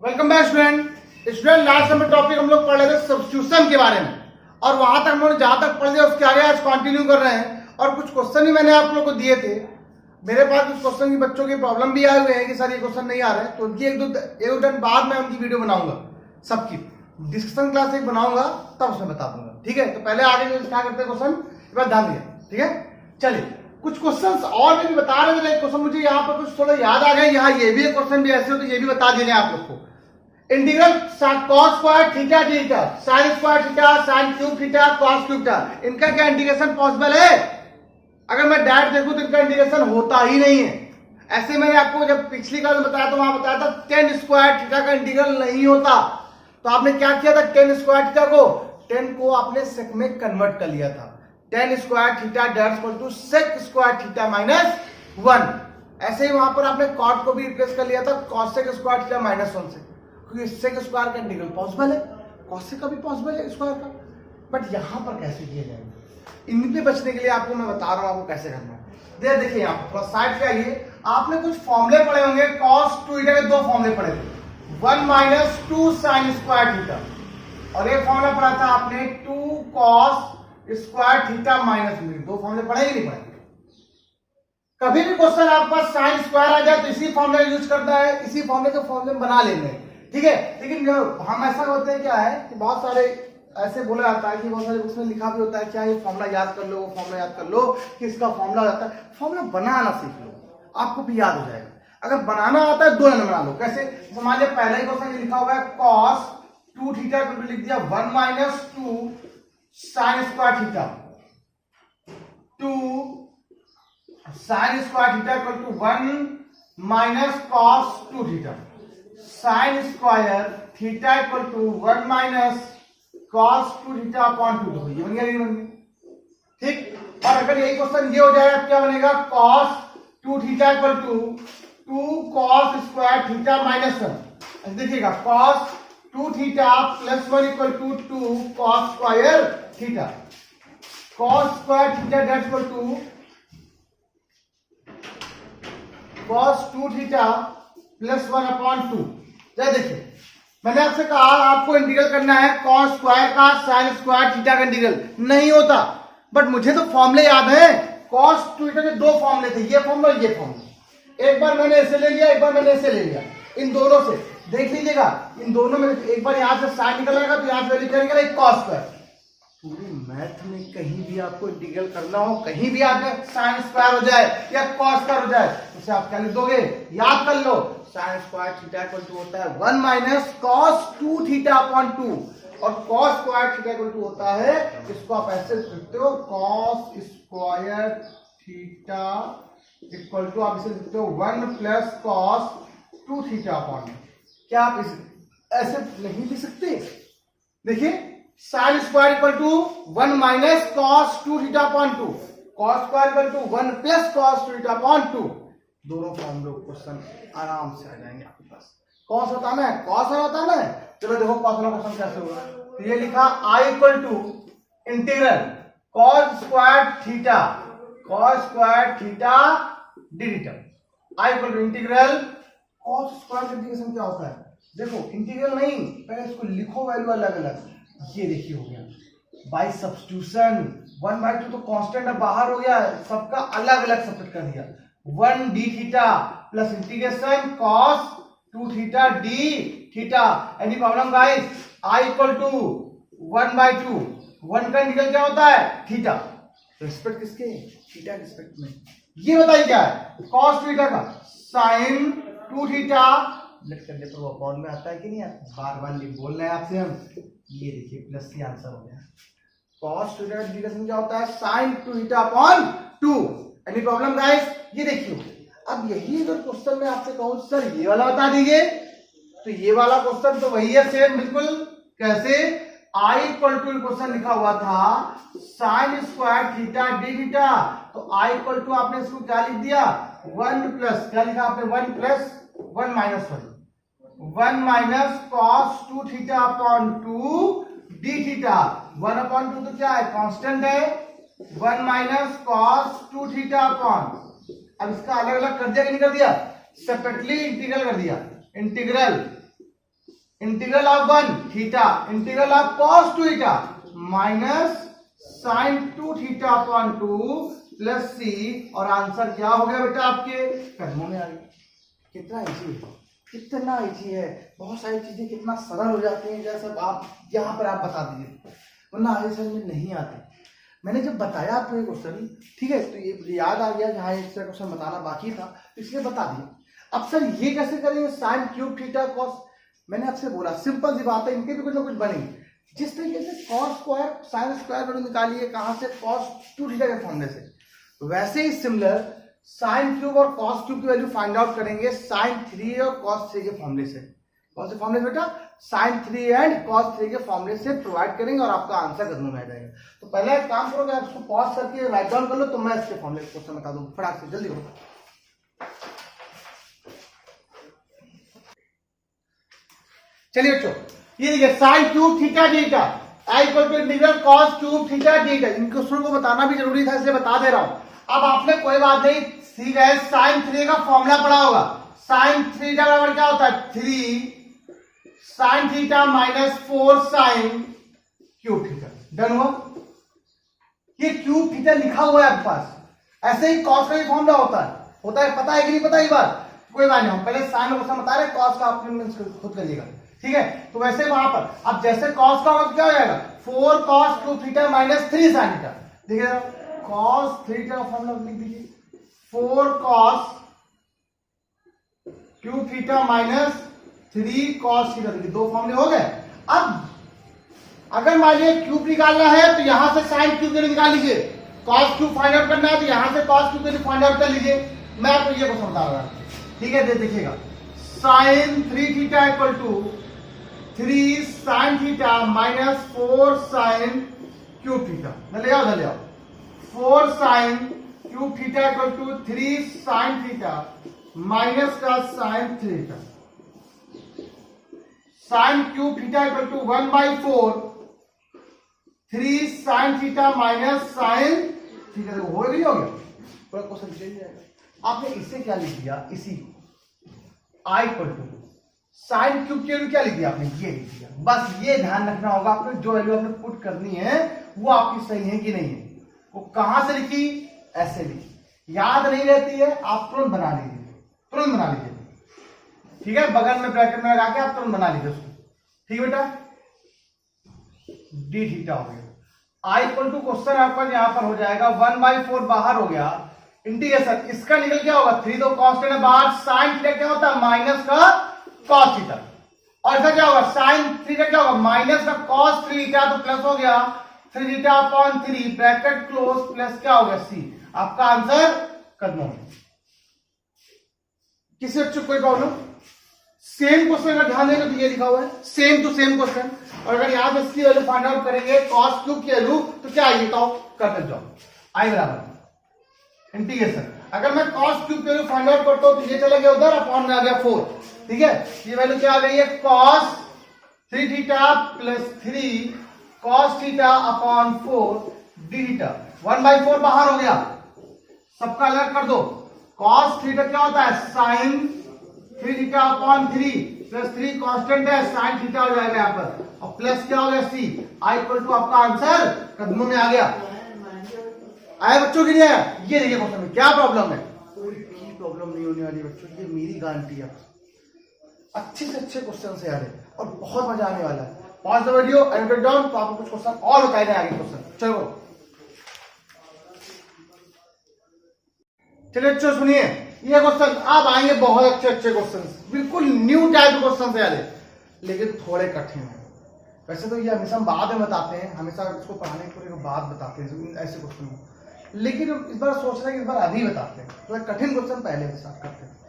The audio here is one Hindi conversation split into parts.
Welcome back student last number topic हम लोग पढ़ रहे थे सब्स्टिट्यूशन के बारे में और वहां तक हम लोग जहां तक पढ़ लिया उसके आगे आज कंटिन्यू कर रहे हैं। और कुछ क्वेश्चन ही मैंने आप लोग को दिए थे। मेरे पास कुछ क्वेश्चन की बच्चों की प्रॉब्लम भी आए हुए हैं कि सर ये क्वेश्चन नहीं आ रहे हैं, तो उनकी एक दो दिन बाद मैं उनकी वीडियो बनाऊंगा, सबकी डिस्कशन क्लास एक बनाऊंगा, तब उसमें बता दूंगा। ठीक है, तो पहले आगे क्या करते हैं क्वेश्चन इस बार ध्यान दिया। ठीक है, चलिए कुछ क्वेश्चंस और भी बता रहे थे। क्वेश्चन मुझे यहाँ पर कुछ थोड़ा याद आ गए, यहाँ ये भी क्वेश्चन भी ऐसे हो तो ये भी बता देने आप लोग को। Integral cos square theta D का sin square theta sin cube theta cos cube theta, इनका क्या इंटीग्रेशन पॉसिबल है? अगर मैं डायरेक्ट देखूं तो इनका इंटीग्रेशन होता ही नहीं है। ऐसे मैंने आपको जब पिछली क्लास में बताया तो वहां बताया था tan स्क्वायर थीटा का इंटीग्रल नहीं होता। तो आपने क्या किया था, tan स्क्वायर थीटा को 10 को आपने सेक में कन्वर्ट कर लिया था। tan square theta that's equal to sec square theta minus 1। ऐसे ही वहां पर आपने cot को भी रिप्लेस कर लिया था cosec स्क्वायर थीटा माइनस 1 से, क्योंकि सेक स्क्वायर का इंटीग्रल पॉसिबल है, कॉसेक का भी पॉसिबल है स्क्वायर का। बट यहां पर कैसे किया जाएगा, इनसे बचने के लिए आपको मैं बता रहा हूं आपको कैसे करना है। देखिए यहां पर साइड पे आइए, आपने कुछ फॉर्मूले पढ़े होंगे। cos 2 थीटा के दो फॉर्मूले पढ़े थे, 1 माइनस 2 sin स्क्वायर थीटा, और एक फॉर्मूला पढ़ा था आपने 2 cos स्क्वायर थीटा माइनस 2। दो फॉर्मूले पढ़े ही नहीं पढ़े? कभी भी क्वेश्चन आपके पास साइन स्क्वायर आ जाए तो इसी फॉर्मूला यूज करता है, इसी फॉर्मूले के फॉर्मूले बना लेंगे। ठीक है, लेकिन हम ऐसा होते हैं क्या है कि बहुत सारे ऐसे बोला जाता है कि बहुत सारे उसमें लिखा भी होता है क्या ये फॉर्मूला याद कर लो, वो फॉर्मूला याद कर लो कि इसका फॉर्मूला आता है। फॉर्मूला बनाना सीख लो, आपको भी याद हो जाएगा। अगर बनाना आता है 2 नंबर बना लो। कैसे, मान लिया पहला ही क्वेश्चन लिखा हुआ है cos 2 थीटा को लिख दिया 1 minus 2 sin square theta, 2 sin square theta equal to 1 minus cos 2 theta, sin square theta equal to 1 minus cos 2 theta upon 2। तो ये बन गया, नहीं बन गया? ठीक। और अगर यही क्वेश्चन ये हो जाए क्या बनेगा, cos 2 theta equal to 2 cos square theta minus 1। देखिएगा cos 2 theta plus 1 equal to 2 cos square theta, cos square theta that equal to cos 2 theta plus 1 upon 2। देखिए मैंने आपसे कहा आपको इंटीग्रल करना है cos स्क्वायर का sin स्क्वायर थीटा का इंटीग्रल नहीं होता, बट मुझे तो फॉर्मूले याद है। cos 2 थीटा के दो फॉर्मूले थे, ये फॉर्मूला ये फॉर्मूला। एक बार मैंने ऐसे ले लिया, एक बार मैंने ऐसे ले लिया। इन दोनों से देख लीजिएगा, इन दोनों में एक बार यहां से sin निकल आएगा तो यहां से वैल्यू निकलेगा एक cos स्क्वायर। पूरी मैथ में कहीं भी आपको इंटीग्रल करना हो, कहीं भी आपने sin स्क्वायर हो जाए या cos स्क्वायर हो जाए, उसे आप क्या लिख दोगे, याद कर लो। sin square theta equal to होता है 1 माइनस cos 2 थीटा अपॉन 2, और cos square theta equal to होता है, इसको आप ऐसे लिखते हो cos square theta equal to, आप इसे लिखते हो 1 प्लस cos 2 थीटा अपॉन। क्या आप इसे ऐसे नहीं लिख सकते? देखिए sin square equal to 1 minus cos 2 theta upon 2, cos square equal to 1 plus cos 2 theta upon 2। दोनों फॉर्म लोग क्वेश्चन आराम से आ जाएंगे आपके पास। कॉस होता है, कॉस होता है। चलो देखो कॉस वाला क्वेश्चन कैसे होगा। तो ये लिखा i equal to integral cos square theta D theta, i equal to integral cos square का इंटीग्रेशन क्या होता है। देखो इंटीग्रल नहीं, पहले इसको लिखो वैल्यू अलग अलग। ये देखिए हो गया बाय सब्स्टिट्यूशन, 1/2 तो कांस्टेंट है बाहर हो गया, सबका अलग अलग सब्स्टिट्यूट कर दिया। 1 D theta plus integration cos 2 theta D theta. Any problem guys? i equal to 1/2, 1 का इंटीग्रल क्या होता है, थीटा। रिस्पेक्ट किसके, थीटा के रिस्पेक्ट में। ये बताइए क्या है, cos थीटा का sin 2 थीटा लेट कर दे तो अपॉन में आता है कि नहीं आता, बार बार बोल रहे हैं आपसे हम। ये देखिए प्लस की आंसर हो गया। cos थीटा का इंटीग्रेशन क्या होता है, sin 2 theta upon 2। Any problem guys? ये देखिए अब यही अगर क्वेश्चन में आपसे कहूं सर ये वाला बता दीजिए, तो ये वाला क्वेश्चन तो वही है सेम बिल्कुल। कैसे, i इक्वल टू क्वेश्चन लिखा हुआ था sin square theta D theta, तो i इक्वल टू आपने इसको क्या लिख दिया, 1 प्लस क्या लिखा आपने, 1 plus 1 minus 1 minus cos 2 theta upon 2 D theta. 1 upon 2 तो क्या है, कांस्टेंट है, 1 माइनस cos 2 थीटा अपॉन, अब इसका अलग अलग कर दिया कि नहीं कर दिया, सेपरेटली इंटीग्रल कर दिया। Integral integral of 1 theta integral of cos 2 theta minus sin 2 theta upon 2 plus C, और आंसर क्या हो गया बेटा आपके कदमों में आ गया। कितना इजी है, कितना इजी है। बहुत सारी चीजें कितना सरल हो जाती हैं, जैसे आप यहाँ पर आप बता दीजिए, वरना आगे समझ में नहीं आते। मैंने जब बताया आपको ये क्वेश्चन, ठीक है, तो ये मुझे याद आ गया कि हाँ इसका क्वेश्चन बताना बाकी था, इसलिए बता दिया। अब सर ये कैसे करेंगे, साइन क्यूब थीटा कॉस, मैंने आपसे बोला सिंपल सी बात है, इनके भी कुछ ना कुछ बनेंगे। जिस तरीके से cos square sine square value निकालिए कहाँ से, कॉस 2 थीटा के फॉर्मूले से, वैसे ही सिमिलर साइन क्यूब और कॉस क्यूब की वैल्यू फाइंड आउट करेंगे साइन 3 और कॉस 3 के फॉर्मूले से। कौन से फॉर्मूले बेटा, साइन 3 एंड कॉस 3 के फॉर्मूले से प्रोवाइड करेंगे और आपका आंसर कदमों में आ जाएगा। तो पहले एक काम करोगे, आप इसको पॉज करके राइट डाउन कर लो, तो मैं इसके फॉर्मूले क्वेश्चन बता दूं फटाक से, जल्दी करो। चलिए बच्चों, ये देखिए sine cube theta theta I equal to integral cos cube theta theta, इन क्वेश्चन को बताना भी जरूरी था, इसलिए बता दे रहा हूं। अब आपने कोई बात नहीं सीख है, साइन 3 का फॉर्मूला पढ़ा होगा। साइन 3 का बराबर क्या होता है, 3 sine theta minus 4 sine cube theta. Done हुआ। ये क्यूब थीटा लिखा हुआ है आपके पास, ऐसे ही कॉस का भी फॉर्मूला होता है पता है कि नहीं पता, एक बार कोई बात नहीं, हम पहले साइन का बता रहे, कॉस का आपने खुद करिएगा, ठीक है। तो वैसे वहां पर अब जैसे कॉस का होगा क्या हो जाएगा, 4 cos cube theta minus 3 sine theta. देखिए कॉस थीटा का फॉर्मूला लिख दीजिए, 4 cos cube theta minus 3 cos theta, देखिए 2 फॉर्मूले हो गए। अब अगर मान लीजिए क्यूब निकालना है तो यहां से साइन क्यूब के निकाल लीजिए, कॉस क्यूब फाइंड आउट करना है तो यहां से कॉस क्यूब के फाइंड आउट कर लीजिए। मैं आपको ये क्वेश्चन बता रहा हूं, ठीक है, देखिएगा sine 3 theta equal to 3 sine theta minus 4 sine cube theta, ले आओ 4 sine cube theta equal to 3 sine theta minus का sine theta, sine cube theta equal to 1/4 3 sine theta minus sine theta, हो गया पूरा क्वेश्चन चेंज जाएगा। आपने इससे क्या लिख दिया, इसी आई इक्वल टू साइन क्यूब की वैल्यू क्या लिख दिया आपने, ये लिख दिया। बस ये ध्यान रखना होगा आपने, जो वैल्यू आपने पुट करनी है वो आपकी सही है कि नहीं है। वो कहां से लिखी, ऐसे लिखी, याद नहीं रहती है आप तुरंत बना लीजिए, ठीक है, बगल में ब्रैकेट में लगा के आप तुरंत बना लीजिए उसको, ठीक है बेटा। डी थीटा हो गया, आई इक्वल टू क्वेश्चन आपका यहां पर हो जाएगा 1/4 बाहर हो गया, इंटीग्रेशन इसका निकल क्या होगा, 3 तो कांस्टेंट है बाहर, साइन थीटा क्या होता है माइनस का कॉस थीटा, और इसका क्या होगा साइन थीटा क्या होगा माइनस का कॉस 3 थीटा, तो प्लस हो गया 3 theta upon 3 bracket close plus क्या होगा सी। आपका आंसर कदमों में। किसी बच्चे कोई प्रॉब्लम, सेम क्वेश्चन का ध्यान देंगे तो ये लिखा हुआ है सेम टू सेम क्वेश्चन, और अगर यहां से इसकी वैल्यू फाइंड आउट करेंगे कॉस क्यूब की वैल्यू तो क्या आएगी, तो कर जाओ, आई बराबर इंटीग्रेशन, अगर मैं कॉस क्यूब की वैल्यू फाइंड आउट करता हूं तो ये चला गया उधर, अपॉन में आ गया 4, ठीक है। ये वैल्यू क्या आ गई है, cos 3 theta plus 3 cos theta upon 4 D theta, 1/4 बाहर हो गया, सबका अलग कर दो। कॉस थीटा क्या होता है sine 3 theta upon 3 plus 3 constant है, साइन थीटा हो जाएगा यहाँ पर, और प्लस क्या हो गया सी, आई इक्वल टू आपका आंसर कदमों में आ गया। आया बच्चों के लिए, ये देखिए क्वेश्चन में क्या प्रॉब्लम है, कोई भी प्रॉब्लम नहीं होने वाली बच्चों, ये मेरी गारंटी है। अच्छे से अच्छे क्वेश्चन से आ रहे और बहुत मजा आने वाला है। Pause the video and get down, तो आपको कुछ क्वेश्चन और बताए आगे क्वेश्चन। चलिए बच्चों सुनिए, ये क्वेश्चन अब आएंगे बहुत अच्छे अच्छे क्वेश्चन, बिल्कुल न्यू टाइप क्वेश्चन से आ रहे, लेकिन थोड़े कठिन है। वैसे तो ये हमेशा बाद में बताते हैं, हमेशा इसको पढ़ाने के बाद बताते हैं ऐसे क्वेश्चन को, लेकिन इस बार सोच रहे हैं कि इस बार अभी बताते हैं, तो कठिन क्वेश्चन पहले स्टार्ट करते हैं।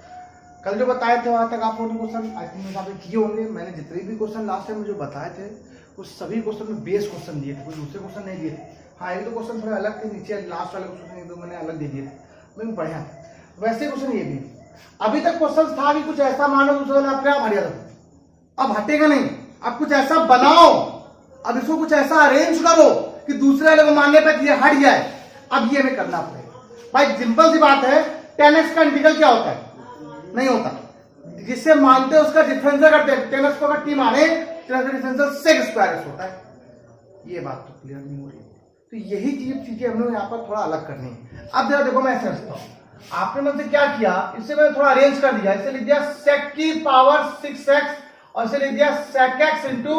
कल जो बताए थे वहां तक आप लोगों ने क्वेश्चन आई थिंक आपने किए होंगे। मैंने जितने भी क्वेश्चन लास्ट टाइम जो बताए थे उस सभी क्वेश्चन में बेस क्वेश्चन दिए थे, कोई दूसरे क्वेश्चन नहीं दिए थे। हाँ एक दो क्वेश्चन थोड़े अलग थे, नीचे लास्ट वाले क्वेश्चन एक दो मैंने अलग दे दिए थे, लेकिन बढ़िया था। वैसे क्वेश्चन ये भी अभी तक क्वेश्चन था कि कुछ ऐसा मानो दूसरे वाला अपने आप हट जाता, अब हटेगा नहीं, अब कुछ ऐसा बनाओ, अब इसको कुछ ऐसा अरेंज करो कि दूसरे वाले को मानने पर ये हट जाए। अब ये हमें करना पड़ेगा भाई, सिंपल सी बात है, 10x का इंटीग्रल क्या होता है, नहीं होता, जिसे मानते हैं उसका डिफरेंशियल करते हैं। टेन एक्स को अगर टी माने तो डिफरेंशियल सेक स्क्वायर एक्स होता है। ये बात तो क्लियर नहीं हो रही। तो यही चीजें हम लोग यहाँ पर थोड़ा अलग करनी है। अब जरा देखो मैं ऐसे रखता हूँ, आपने मुझसे क्या किया, इसे मैंने थोड़ा अरेंज कर दिया। इसे लिख दिया sec की पावर 6x और इसे लिख दिया sec x इंटू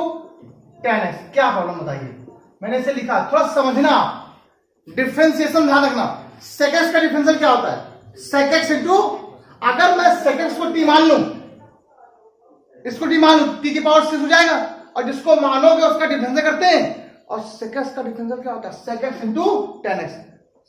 10x। क्या प्रॉब्लम बताइए, मैंने इसे लिखा, थोड़ा समझना, डिफरेंशिएशन ध्यान रखना। sec x का डिफरेंशियल क्या होता है, sec x इंटू, अगर मैं sec x को t मान लूं, इसको t मान लूं, t की पावर 6 हो जाएगा, और जिसको मानोगे उसका डिफरेंशियल करते हैं। और sec x का डिफरेंशियल क्या होता है, sec x into 10x।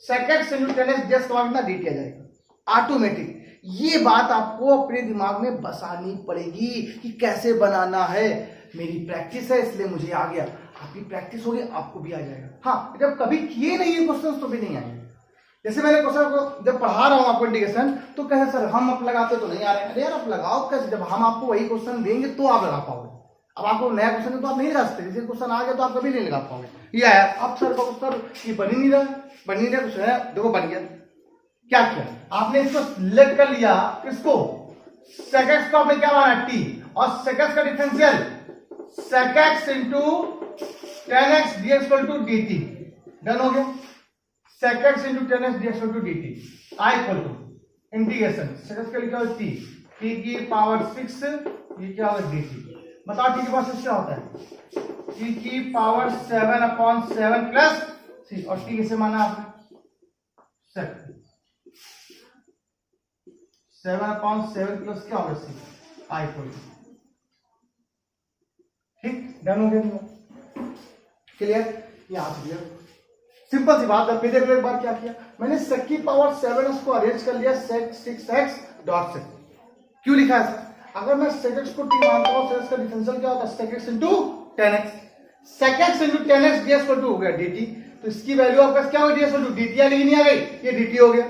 sec x into 10x just कितना dt आ जाएगा ऑटोमेटिक। ये बात आपको अपने दिमाग में बसानी पड़ेगी कि कैसे बनाना है। मेरी प्रैक्टिस है इसलिए मुझे आ गया, आपकी प्रैक्टिस होगी आपको भी आ जाएगा। हाँ, जब कभी किए नहीं है क्वेश्चन तो भी नहीं आएंगे। जैसे मैंने क्वेश्चन को जब पढ़ा रहा हूं आपको इंटीग्रेशन, तो कैसे सर हम आप लगाते तो नहीं आ रहे हैं। अरे यार आप लगाओ कैसे, जब हम आपको वही क्वेश्चन देंगे तो आप लगा पाओगे। अब आपको नया क्वेश्चन है तो आप नहीं लगा सकते, जैसे क्वेश्चन आ गया तो आप कभी नहीं लगा पाओगे। ये आया, अब सर ये बन ही नहीं रहा, बन नहीं रहा कुछ है, देखो बन गया। क्या किया आपने, इसको सिलेक्ट कर लिया, किसको, sec x को आपने क्या माना t, और sec x का differential sec x into 10x dx equal to dt। Done हो गया, sec x into 10x dx equal to dt i equal to integration sec x का लिखा है t की पावर 6, ये क्या होगा dt। बताओ t की पावर 6 क्या होता है, t की पावर 7/7 प्लस c, और t किसे माना आपने, 7/7 प्लस क्या होगा सी, आई इक्वल टू, ठीक, डन हो गया। क्लियर, यहां से क्लियर, सिंपल सी बात। अब देखो एक बार क्या किया मैंने, sec की पावर 7x को अरेंज कर लिया sec 6x डॉट से। क्यों लिखा है, अगर मैं sec x को t मानता हूं, sec x का डिफरेंशियल क्या होता है, sec x into 10x, sec x into 10x ds equal to हो गया dt। तो इसकी वैल्यू आपका क्या हो गई, ds इक्वल टू dt आ गई, नहीं आ गई, ये dt हो गया।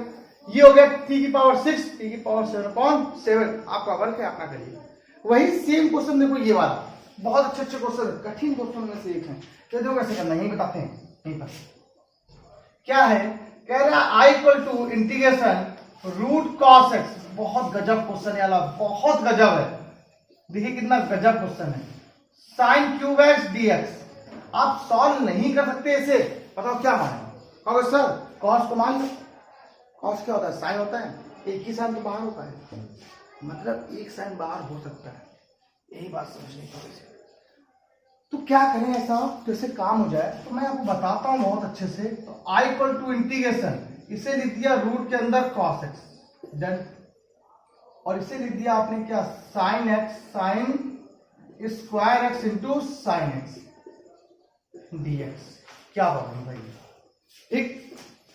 ये हो गया t की पावर 6, t की पावर 7/7, आपका वर्क है, अपना करिए। वही सेम क्वेश्चन देखो, ये वाला बहुत अच्छे अच्छे क्वेश्चन, कठिन क्वेश्चन में से एक है, तो देखो कैसे करना, यही बताते हैं, यही पर क्या है, कह रहा है i equal to integration root cos x। बहुत गजब क्वेश्चन है, बहुत गजब है, देखिए कितना गजब क्वेश्चन है, sin क्यूब x dx। आप सॉल्व नहीं कर सकते इसे, बताओ क्या माने, कहोगे सर cos को मान लो, cos क्या होता है, साइन होता है, एक ही साइन तो बाहर होता है, मतलब एक साइन बाहर हो सकता है, यही बात समझने की वजह। तो क्या करें ऐसा जैसे काम हो जाए, तो मैं आपको बताता हूं बहुत अच्छे से। तो i इक्वल टू इंटीग्रेशन, इसे लिख दिया रूट के अंदर cos x, डन, और इसे लिख दिया आपने क्या, sin x, sin square x into sin x dx। क्या प्रॉब्लम भाई, ठीक,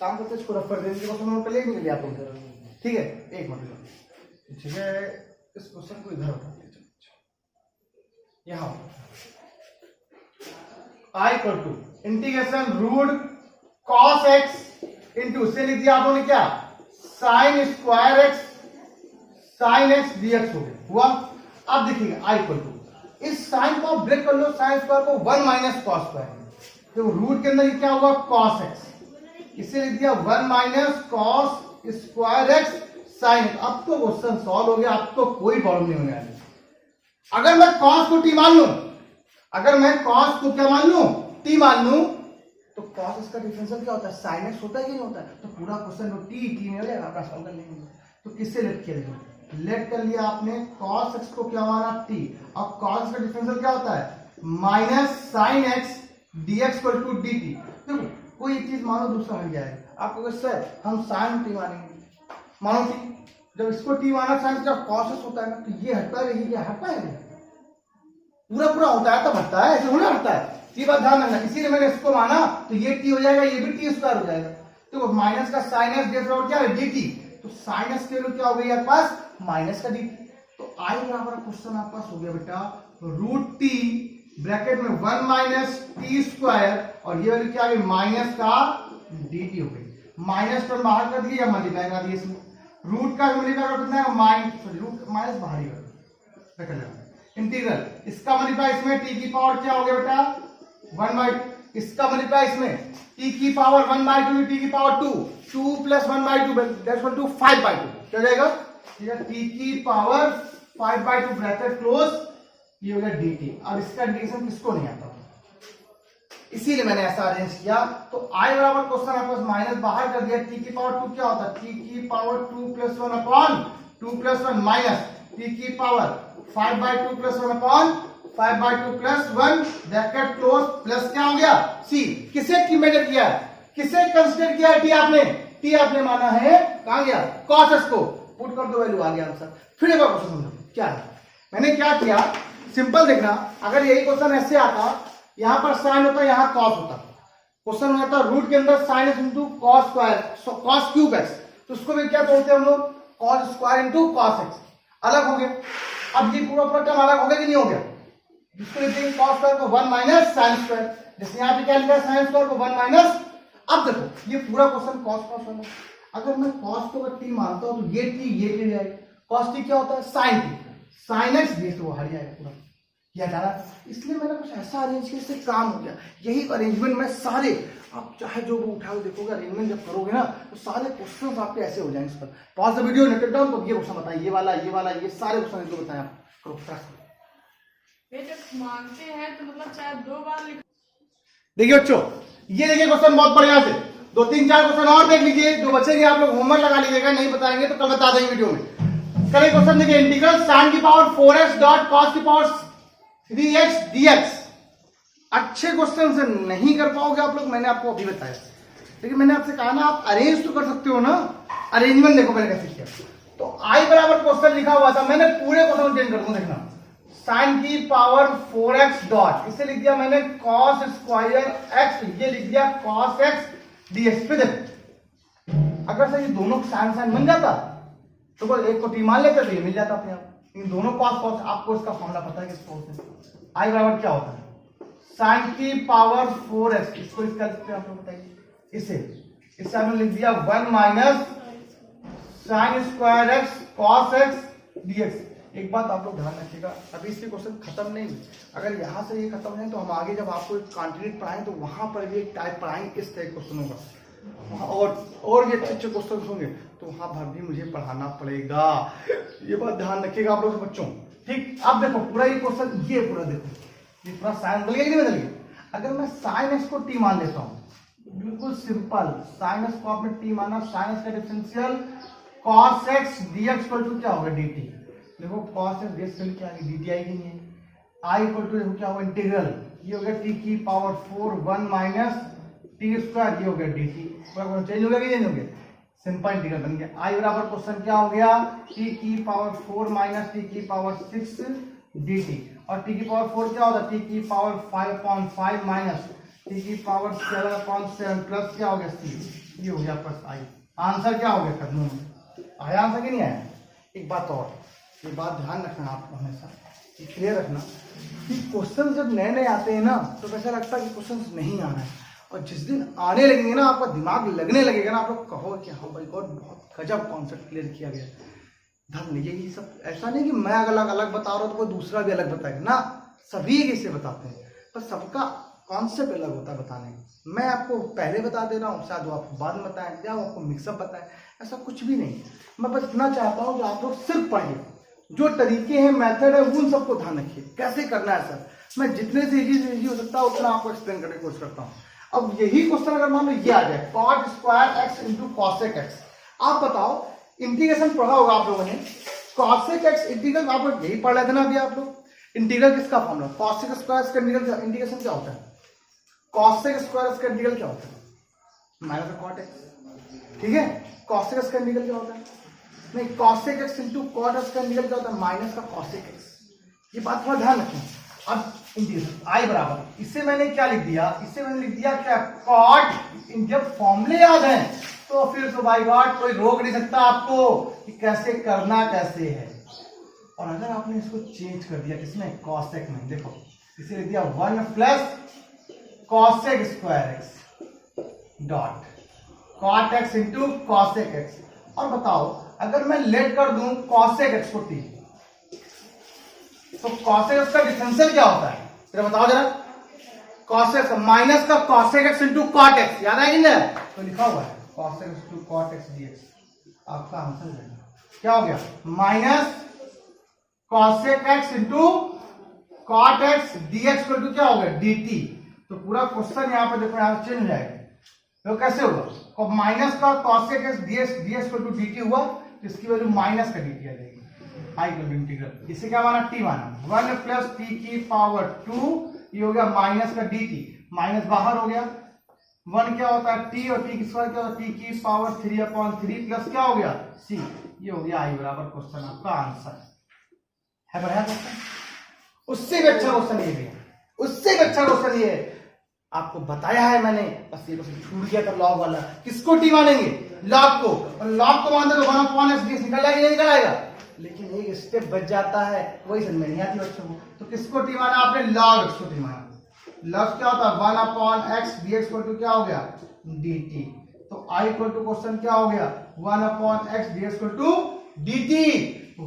काम करते इसको रेफर देने के बाद नोट कर लेंगे आप लोग, ठीक है। एक मिनट, ठीक है, इस क्वेश्चन को इधर उठा दीजिए, यहां i equal to integration root cos x into से लिख दिया आप लोगों ने क्या, sin square x sin x dx हो गया, हुआ। अब देखिए i इक्वल टू, इस साइन को ब्रेक कर लो, sin स्क्वायर को 1 माइनस cos स्क्वायर, तो रूट के अंदर ये क्या हुआ, cos x, इसे लिख दिया 1 minus cos square x sin। अब तो क्वेश्चन सॉल्व हो गया, अब तो कोई प्रॉब्लम नहीं होने वाली। अगर मैं cos को t मान लूं, अगर मैं cos को क्या मान लूं, t मान लूं, तो cos इसका डिफरेंशियल क्या होता है, sin x होता है कि नहीं होता है, तो पूरा क्वेश्चन t में हो जाएगा, आपका सॉल्व कर लेंगे। तो किससे लेट किया, लेट कर लिया आपने, cos x को क्या माना, t, और cos का डिफरेंशियल क्या होता है, minus sin x dx equal to dt। देखो कोई एक चीज मानो दूसरा हट जाएगा, आप कहोगे सर हम sin t मानेंगे, मानो t, जब इसको t माना sin का cos x होता है ना, तो ये हटता है, ये हटता है, पूरा पूरा होता है तब हटता है, ऐसे होना हटता है, ये बात ध्यान रखना। इसीलिए मैंने इसको माना, तो ये t हो जाएगा, ये भी t स्क्वायर हो जाएगा, तो माइनस का sin x dx क्या है dt, तो sin x की वैल्यू क्या हो गई आपके पास, माइनस का dt। तो i बराबर क्वेश्चन आपके पास हो गया बेटा रूट t ब्रैकेट में 1 माइनस टी स्क्वायर, और ये वैल्यू क्या आ गई, माइनस का dt हो गई। माइनस टर्म बाहर कर दिया या मल्टीप्लाई कर दिया, इसमें रूट का मल्टीप्लाई कर कितना है, माइनस, रूट माइनस बाहर ही कर दिया, इंटीग्रल इसका मल्टीप्लाई इसमें t की पावर क्या हो गया बेटा 1 बाई, इसका मल्टीप्लाई इसमें t की पावर 1 बाई 2, t की power 2 plus 1 by 2 that's equal to 5 by 2, क्या जाएगा, ठीक है, t की पावर 5/2 ब्रैकेट क्लोज, ये हो गया dt। अब इसका इंटीग्रेशन किसको नहीं आता, इसीलिए मैंने ऐसा अरेंज किया। तो i बराबर क्वेश्चन आपके पास माइनस बाहर कर दिया, t की पावर 2 क्या होता है, t की पावर 2 + 1 अपॉन 2 + 1 माइनस t की power 5/2 + 1 upon 5/2 + 1 bracket close plus क्या हो गया c। किसे की मेजर किया है, किसे कंसीडर किया है, t आपने, t आपने माना है कहां गया cos s को, पुट कर दो वैल्यू आ गया आंसर। फिर एक बार क्वेश्चन समझो क्या है, मैंने क्या किया, सिंपल देखना, अगर यही क्वेश्चन ऐसे आता, यहां पर साइन होता, यहां कॉस होता, क्वेश्चन में आता रूट के अंदर sine x into cos square, cos cube x, तो उसको भी क्या बोलते हैं हम लोग, cos square into cos x, अलग हो गया। अब ये पूरा पूरा टर्म अलग हो गया कि नहीं हो गया, जिसको लिखते हैं कॉस स्क्वायर को 1 माइनस साइन स्क्वायर, जैसे यहां पे क्या लिखा है साइन स्क्वायर को 1 माइनस। अब देखो ये पूरा क्वेश्चन कॉस कॉस होगा, अगर मैं कॉस को टी मानता हूं तो ये टी जाएगा, कॉस टी क्या होता है साइन टी, साइन एक्स भी तो हट जाएगा पूरा, किया जा रहा है। इसलिए मैंने कुछ ऐसा अरेंज किया, इससे काम हो गया। यही अरेंजमेंट में सारे, आप चाहे जो भी उठाओ देखोगे, अरेंजमेंट जब करोगे ना तो सारे क्वेश्चंस आपके ऐसे हो जाएंगे। इस पर pause the video, note down, तो ये क्वेश्चन बताइए, ये वाला ये सारे क्वेश्चन जो बताया करो। ये जब मांगते हैं तो मतलब चाहे 2 बार लिख। देखिए बच्चों, ये देखिए क्वेश्चन बहुत बढ़िया से 2-3-4 क्वेश्चन और देख लीजिए, जो बचेंगे आप लोग होमवर्क लगा लीजिएगा, नहीं बताएंगे तो कल बता देंगे वीडियो में। कल एक क्वेश्चन देखिए, इंटीग्रल sin की पावर 4x डॉट cos की पावर 3x dx। अच्छे क्वेश्चन से नहीं कर पाओगे आप लोग, मैंने आपको अभी बताया, लेकिन मैंने आपसे कहा ना आप अरेंज तो कर सकते हो ना। अरेंजमेंट देखो मैंने कैसे किया, तो i बराबर क्वेश्चन लिखा हुआ था, मैंने पूरे क्वेश्चन चेंज कर दूं, देखना sin की पावर 4x डॉट, इसे लिख दिया मैंने cos स्क्वायर x, ये लिख दिया cos x dx। फिर देखो अगर से ये दोनों साइन साइन बन जाता तो बस एक को टी मान लेते तो ये मिल जाता अपने आप, इन दोनों cos cos, आपको इसका फॉर्मूला पता है किस से, i बराबर क्या होता है sin की पावर 4x, इसको इसका आप लोग बताइए, इसे आपने लिख दिया 1 minus sin square x cos x dx। एक बात आप लोग ध्यान रखिएगा, अभी इसके क्वेश्चन खत्म नहीं, अगर यहाँ से ये खत्म है तो हम आगे जब आपको कॉन्टिन्यूट पढ़ाएं तो वहां पर भी एक टाइप पढ़ाएंगे, इस टाइप क्वेश्चन होगा, और भी अच्छे क्वेश्चन होंगे, तो वहां पर भी मुझे पढ़ाना पड़ेगा, ये बात ध्यान रखिएगा आप लोग बच्चों, ठीक। अब देखो पूरा ये क्वेश्चन, ये पूरा देखो, ये पूरा साइन बदल गया कि नहीं बदल गया। अगर मैं साइन एक्स को टी मान लेता हूँ, बिल्कुल सिंपल, साइन एक्स को आपने टी माना, साइन एक्स का differential cos x dx equal to क्या होगा dt। देखो cos x dx क्या है, dt आएगी नहीं है, i इक्वल टू देखो क्या होगा इंटीग्रल, ये हो गया t की पावर 4 1 माइनस t स्क्वायर, ये हो गया dt, चेंज हो गया कि चेंज हो गया, सिंपल इंटीग्रल बन गया। i बराबर क्वेश्चन क्या हो गया, t की पावर 4 माइनस t की पावर 6 dt, और t की पावर 4 क्या होता है, t की पावर 5/5 माइनस t की पावर 7/7 प्लस क्या हो गया c, ये हो गया प्लस i। आंसर क्या हो गया करने में, आया आंसर कि नहीं आया। एक बात और, ये बात ध्यान रखना आपको हमेशा, क्लियर रखना कि क्वेश्चन जब नए नए आते हैं ना तो वैसा लगता है कि क्वेश्चन नहीं आ रहा है, और जिस दिन आने लगेंगे ना आपका दिमाग लगने लगेगा ना, आप लोग कहो कि हाँ भाई गॉड बहुत गजब कॉन्सेप्ट क्लियर किया गया। ध्यान लीजिए, ये सब ऐसा नहीं कि मैं अलग अलग बता रहा हूँ तो कोई दूसरा भी अलग बताएगा ना, सभी इसे बताते हैं, पर सबका कॉन्सेप्ट अलग होता है बताने का। मैं आपको पहले बता दे रहा हूँ, शायद वो आपको बाद में बताएं या वो आपको मिक्सअप बताएं, ऐसा कुछ भी नहीं। मैं बस इतना चाहता हूँ कि आप लोग सिर्फ पढ़िए, जो तरीके हैं मेथड है उन सबको ध्यान रखिए, कैसे करना है सर। मैं जितने से इजी हो सकता है उतना आपको एक्सप्लेन करने की कोशिश करता हूँ। अब यही क्वेश्चन अगर मान लो ये आ जाए cot square x into cosec x, आप बताओ इंटीग्रेशन पढ़ा होगा आप लोगों ने, कॉसेक x इंटीग्रल आप लोग यही पढ़ रहे थे ना अभी आप लोग, इंटीग्रल किसका फॉर्मूला, कॉसेक स्क्वायर का इंटीग्रेशन क्या होता है, कॉसेक स्क्वायर का इंटीग्रल क्या होता है माइनस कॉट एक्स, ठीक है। कॉसेक का इंटीग्रल क्या होता है, नहीं cosec x into cot x का इंटीग्रल क्या होता है माइनस का कॉसेक एक्स, ये बात थोड़ा ध्यान रखें। अब इंटीग्रेशन आई बराबर, इससे मैंने क्या लिख दिया, इससे मैंने लिख दिया क्या कॉट, जब फॉर्मूले याद हैं तो फिर तो बाय गॉड कोई रोक नहीं सकता आपको कि कैसे करना कैसे है। और अगर आपने इसको चेंज कर दिया किसमें, कॉसेक में, देखो इसे लिख दिया 1 plus cosec square x dot cot x into cosec x. और बताओ अगर मैं लेट कर दूं कॉसेक एक्स को टी, तो कॉसेक एक्स का डिफरेंशियल क्या होता है जरा बताओ जरा, कॉसेक माइनस का cosec x into cot x, याद है कि नहीं, तो लिखा हुआ है cosec x into cot x dx, आपका आंसर क्या हो गया माइनस cosec x इंटू cot x dx equal to क्या होगा dt। तो पूरा क्वेश्चन यहाँ पे देखो यहाँ चेंज हो जाएगा। तो कैसे होगा, माइनस का cosec x dx equal to dt हुआ, तो इसकी वैल्यू माइनस का dt आ जाएगी। आई इक्वल टू इंटीग्रल, इसे क्या माना t माना 1 प्लस t की पावर 2, ये हो गया माइनस का dt, माइनस बाहर हो गया, 1 क्या होता है t और t की स्क्वायर क्या होता है t की पावर 3/3 प्लस क्या हो गया c, ये हो गया i बराबर क्वेश्चन आपका आंसर है। बढ़िया क्वेश्चन, उससे भी अच्छा क्वेश्चन ये भी है, उससे भी अच्छा क्वेश्चन ये है, आपको बताया है मैंने, बस ये क्वेश्चन छूट गया था लॉग वाला। किसको टी मानेंगे, लॉग को, और लॉग को मान दो 1/s निकल आएगा नहीं निकल आएगा, लेकिन एक स्टेप बच जाता है, वही समझ में नहीं आती बच्चों को। तो किसको टी माना आपने, लॉग को टी माना। लॉग क्या होता है 1/x dx इक्वल टू क्या हो गया dt। तो i इक्वल टू क्वेश्चन क्या हो गया 1/x dx equal to dt,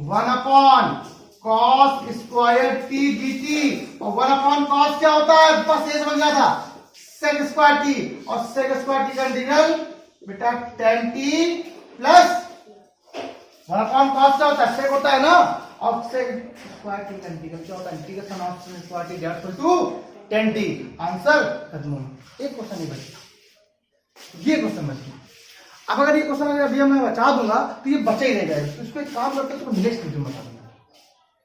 1/cos square t dt, और 1/cos क्या होता है बस ये समझ गया था sec स्क्वायर t, और sec स्क्वायर t का इंटीग्रल बेटा tan t प्लस 1/cos क्या होता है sec होता है ना, और sec स्क्वायर t का इंटीग्रल क्या होता है integration of sec square t that equal to tan t। Answer खत्म। एक क्वेश्चन नहीं बचा, ये क्वेश्चन बच गया। अब अगर ये क्वेश्चन अभी मैं बचा दूंगा तो ये बचा ही रहेगा, तो इसको एक काम करते हैं, इसको नेक्स्ट वीडियो में बता दूंगा।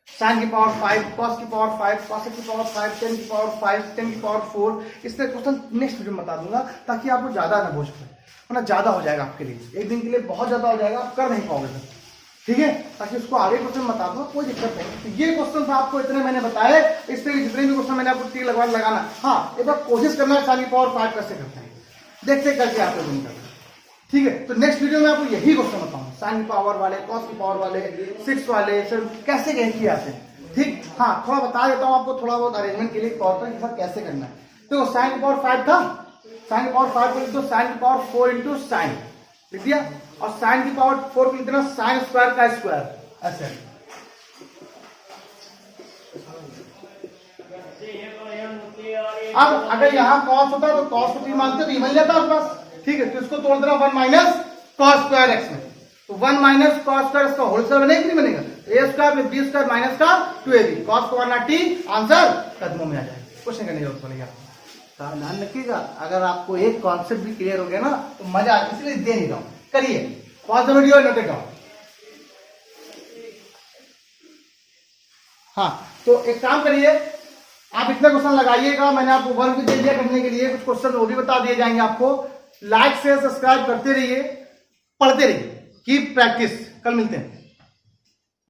sin की पावर 5, cos की पावर 5, cosec की पावर 5, tan की पावर 5, tan की पावर 4, इस तरह क्वेश्चन नेक्स्ट वीडियो में बता दूंगा, ताकि आपको ज्यादा ना बोझ पड़े, वरना ज्यादा हो जाएगा आपके लिए, एक दिन के लिए बहुत ज्यादा हो जाएगा, आप कर नहीं पाओगे फिर, ठीक है। ताकि उसको आगे क्वेश्चन बता दूंगा, कोई दिक्कत नहीं। तो ये क्वेश्चन आपको इतने मैंने बताए, इस तरह जितने भी क्वेश्चन मैंने आपको टिक लगाना, हाँ एक बार कोशिश करना sin की पावर 5 कैसे करते हैं, देखते करके आप लोग करना, ठीक है। तो नेक्स्ट वीडियो में आपको यही क्वेश्चन बताऊंगा, sin की पावर वाले, cos की पावर वाले, 6 वाले कैसे किए आते हैं, ठीक। हाँ थोड़ा बता देता हूँ आपको, थोड़ा बहुत अरेंजमेंट के लिए तौर पर कि सर कैसे करना है। तो sin की पावर 5 था, sin की पावर 5 को लिख दो sin की पावर 4 इंटू साइन लिख दिया, और sin की पावर 4 को लिख देना साइन स्क्वायर का स्क्वायर ऐसे। अब अगर यहाँ cos होता तो cos को 3 मानते तो ये मिल जाता आपके पास, ठीक है। तो इसको तोड़ देना 1 माइनस cos स्क्वायर x में, तो 1 माइनस cos स्क्वायर इसका होल स्क्वायर बनेगा कि नहीं बनेगा, a स्क्वायर में b स्क्वायर माइनस का 2ab, cos को वरना t, आंसर कदमों में आ जाएगा, क्वेश्चन करने की जरूरत पड़ेगी आपको। ध्यान रखिएगा, अगर आपको एक कॉन्सेप्ट भी क्लियर हो गया ना तो मजा आता, इसलिए दे नहीं रहा हूं, करिए pause the video, note it down. हाँ तो एक काम करिए, आप इतने क्वेश्चन लगाइएगा, मैंने आपको वर्क भी दे दिया करने के लिए, कुछ क्वेश्चन वो भी बता दिए जाएंगे आपको। लाइक शेयर सब्सक्राइब करते रहिए, पढ़ते रहिए, कीप प्रैक्टिस। कल मिलते हैं।